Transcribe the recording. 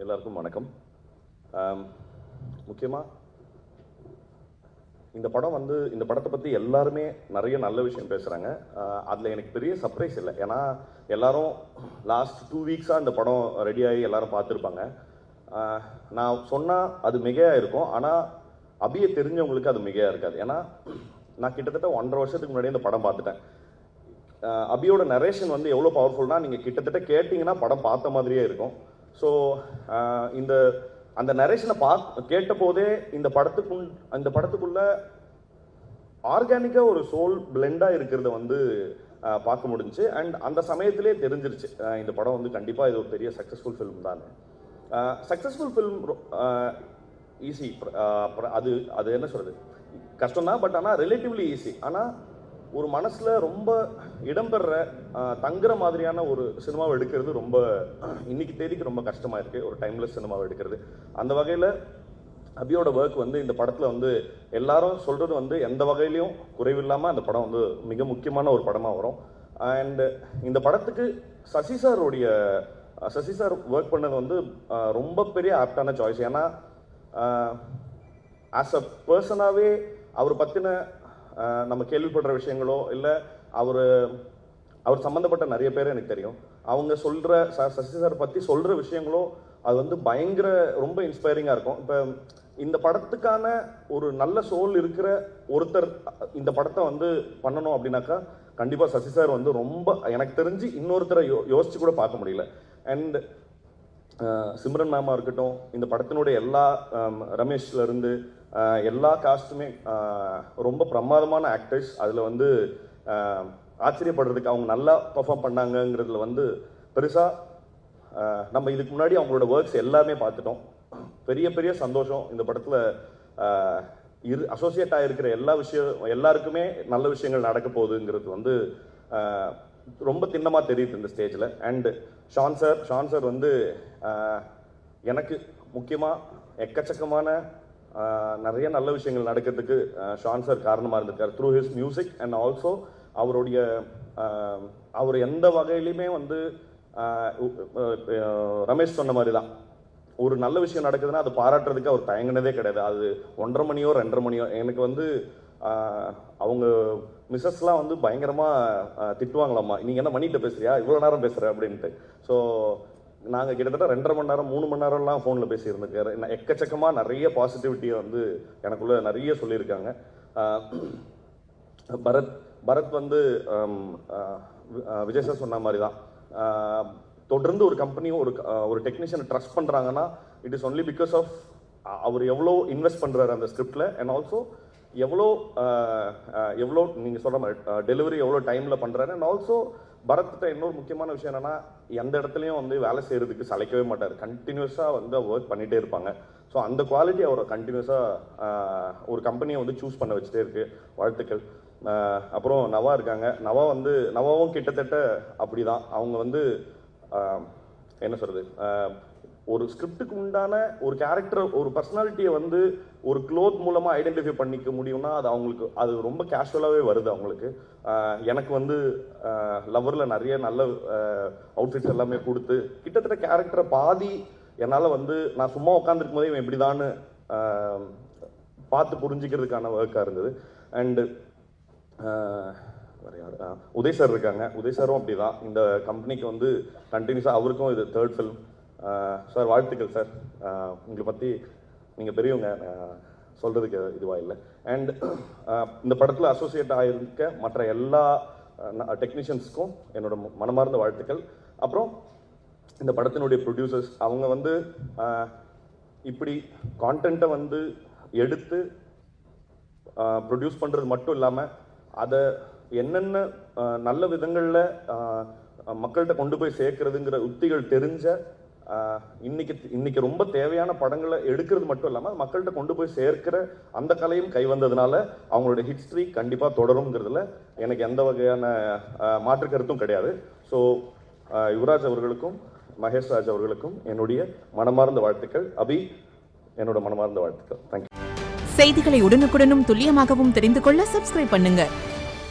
எல்லாருக்கும் வணக்கம். முக்கியமாக இந்த படத்தை பற்றி எல்லாருமே நிறைய நல்ல விஷயம் பேசுகிறாங்க. அதில் எனக்கு பெரிய சர்ப்ரைஸ் இல்லை. ஏன்னா எல்லாரும் லாஸ்ட் 2 வீக்ஸாக இந்த படம் ரெடியாகி எல்லாரும் பார்த்துருப்பாங்க. நான் சொன்னால் அது மிகையாக இருக்கும், ஆனால் அபியை தெரிஞ்சவங்களுக்கு அது மிகையாக இருக்காது. ஏன்னா நான் கிட்டத்தட்ட 1.5 வருஷத்துக்கு முன்னாடி இந்த படம் பார்த்துட்டேன். அபியோட நரேஷன் எவ்வளோ பவர்ஃபுல்னா நீங்கள் கிட்டத்தட்ட கேட்டிங்கன்னா படம் பார்த்த மாதிரியே இருக்கும். ஸோ அந்த நரேஷனை கேட்ட போதே இந்த படத்துக்குள்ள ஆர்கானிக்காக ஒரு சோல் பிளெண்டாக இருக்கிறத பார்க்க முடிஞ்சுச்சு. அண்ட் அந்த சமயத்திலே தெரிஞ்சிருச்சு இந்த படம் கண்டிப்பாக இது ஒரு பெரிய சக்ஸஸ்ஃபுல் ஃபிலிம் தான். சக்ஸஸ்ஃபுல் ஃபிலிம் ஈஸி, அது என்ன சொல்கிறது, கஷ்டம்தான். பட் ஆனால் ரிலேட்டிவ்லி ஈஸி. ஆனால் ஒரு மனசில் ரொம்ப இடம்பெற தங்குற மாதிரியான ஒரு சினிமாவை எடுக்கிறது இன்னைக்கு தேதிக்கு ரொம்ப கஷ்டமாக இருக்குது, ஒரு டைம்லெஸ் சினிமாவை எடுக்கிறது. அந்த வகையில் அபியோட ஒர்க் இந்த படத்தில் எல்லாரும் சொல்கிறது எந்த வகையிலையும் குறைவில்லாமல் அந்த படம் மிக முக்கியமான ஒரு படமாக வரும். அண்டு இந்த படத்துக்கு சசி சார் ஒர்க் பண்ணது ரொம்ப பெரிய ஆப்டான சாய்ஸ். ஏன்னா ஆஸ் அ பர்சனாகவே அவர் பற்றின நம்ம கேள்விப்படுற விஷயங்களோ இல்லை அவர் சம்மந்தப்பட்ட நிறைய பேர் எனக்கு தெரியும். அவங்க சொல்கிற சசி சார் பற்றி சொல்கிற விஷயங்களோ அது பயங்கர ரொம்ப இன்ஸ்பைரிங்காக இருக்கும். இப்போ இந்த படத்துக்கான ஒரு நல்ல சோல் இருக்கிற ஒருத்தர் இந்த படத்தை பண்ணணும் அப்படின்னாக்கா கண்டிப்பாக சசி சார் ரொம்ப எனக்கு தெரிஞ்சு இன்னொருத்தரை யோசிச்சு கூட பார்க்க முடியல. அண்ட் சிம்ரன் மேமாக இருக்கட்டும், இந்த படத்தினுடைய எல்லா ரமேஷ்லேருந்து எல்லா காஸ்ட்டுமே ரொம்ப பிரமாதமான ஆக்டர்ஸ். அதில் ஆச்சரியப்படுறதுக்கு அவங்க நல்லா பர்ஃபார்ம் பண்ணாங்கங்கிறதுல பெருசாக நம்ம இதுக்கு முன்னாடி அவங்களோட ஒர்க்ஸ் எல்லாமே பார்த்துட்டோம். பெரிய பெரிய சந்தோஷம். இந்த படத்தில் அசோசியேட் ஆகிருக்கிற எல்லாருக்குமே நல்ல விஷயங்கள் நடக்க போகுதுங்கிறது ரொம்ப திண்ணமாக தெரியுது இந்த ஸ்டேஜில். அண்டு ஷான் சார் எனக்கு முக்கியமாக எக்கச்சக்கமான நிறைய நல்ல விஷயங்கள் நடக்கிறதுக்கு ஷான் சார் காரணமாக இருந்திருக்கார் through his music. And also அவர் எந்த வகையிலையுமே ரமேஷ் சொன்ன மாதிரி தான், ஒரு நல்ல விஷயம் நடக்குதுன்னா அது பாராட்டுறதுக்கு அவர் தயங்கினதே கிடையாது. அது 1:30 மணியோ 2:30 மணியோ எனக்கு அவங்க மிஸ்ஸஸ்லாம் பயங்கரமாக திட்டுவாங்களாம்மா, நீங்கள் என்ன மணிகிட்ட பேசுறியா, இவ்வளோ நேரம் பேசுகிற அப்படின்ட்டு. ஸோ நாங்கள் கிட்டத்தட்ட 2.5 மணி நேரம் 3 மணி நேரம்லாம் ஃபோனில் பேசியிருந்துருக்காரு. எக்கச்சக்கமாக நிறைய பாசிட்டிவிட்டியை எனக்குள்ளே நிறைய சொல்லியிருக்காங்க. பரத் விஜய் சார் சொன்ன மாதிரி தான், தொடர்ந்து ஒரு கம்பெனியும் ஒரு டெக்னீஷியனை ட்ரஸ்ட் பண்ணுறாங்கன்னா it is only because of அவர் எவ்வளோ இன்வெஸ்ட் பண்ணுறாரு அந்த ஸ்கிரிப்டில். அண்ட் ஆல்சோ எவ்வளோ நீங்கள் சொல்கிற மாதிரி டெலிவரி எவ்வளோ டைமில் பண்ணுறாரு. அண்ட் ஆல்சோ பரத்திட்ட இன்னொரு முக்கியமான விஷயம் என்னென்னா, எந்த இடத்துலையும் வேலை செய்கிறதுக்கு சளைக்கவே மாட்டார். கண்டினியூஸாக ஒர்க் பண்ணிகிட்டே இருப்பாங்க. ஸோ அந்த குவாலிட்டி அவரை கண்டினியூஸாக ஒரு கம்பெனியை சூஸ் பண்ண வச்சுட்டே இருக்கு. வாழ்த்துக்கள். அப்புறம் நவா இருக்காங்க. நவாவும் கிட்டத்தட்ட அப்படி தான். அவங்க என்ன சொல்கிறது, ஒரு ஸ்கிரிப்டுக்கு உண்டான ஒரு கேரக்டர், ஒரு பர்சனாலிட்டியை ஒரு க்ளோத் மூலமாக ஐடென்டிஃபை பண்ணிக்க முடியும்னா அது ரொம்ப கேஷுவலாகவே வருது அவங்களுக்கு. எனக்கு லவ்வரில் நிறைய நல்ல அவுட்ஃபிட்ஸ் எல்லாமே கொடுத்து கிட்டத்தட்ட கேரக்டரை பாதி என்னால் நான் சும்மா உட்காந்துருக்கும் போதே இவன் இப்படிதான்னு பார்த்து புரிஞ்சிக்கிறதுக்கான ஒர்க்காக இருந்தது. அண்டு உதய் சார் இருக்காங்க. உதய் சாரும் அப்படி தான். இந்த கம்பெனிக்கு கண்டினியூஸாக அவருக்கும் இது 3rd ஃபிலிம். சார் வாழ்த்துக்கள் சார். உங்களை பற்றி நீங்கள் பெரியவங்க, சொல்கிறதுக்கு இதுவாக இல்லை. அண்ட் இந்த படத்தில் அசோசியேட் ஆகியிருக்க மற்ற எல்லா டெக்னீஷியன்ஸுக்கும் என்னோட மனமார்ந்த வாழ்த்துக்கள். அப்புறம் இந்த படத்தினுடைய ப்ரொடியூசர்ஸ், அவங்க இப்படி கான்டென்ட்டை எடுத்து ப்ரொடியூஸ் பண்ணுறது மட்டும் இல்லாமல் அதை என்னென்ன நல்ல விதங்களில் மக்கள்கிட்ட கொண்டு போய் சேர்க்கறதுங்கிற உத்திகள் தெரிஞ்ச இன்னைக்கு ரொம்ப தேவையான படங்களை எடுக்கிறது மட்டும் இல்லாமல் மக்கள்கிட்ட கொண்டு போய் சேர்க்கிற அந்த கலையும் கை வந்ததுனால அவங்களோட ஹிஸ்ட்ரி கண்டிப்பாக தொடருங்கிறதுல எனக்கு எந்த வகையான மாற்று கருத்தும் கிடையாது. ஸோ யுவராஜ் அவர்களுக்கும் மகேஷ் ராஜ் அவர்களுக்கும் என்னுடைய மனமார்ந்த வாழ்த்துக்கள். அபி, என்னோட மனமார்ந்த வாழ்த்துக்கள். தேங்க்யூ. செய்திகளை உடனுக்குடனும் துல்லியமாகவும் தெரிந்து கொள்ள சப்ஸ்கிரைப் பண்ணுங்க.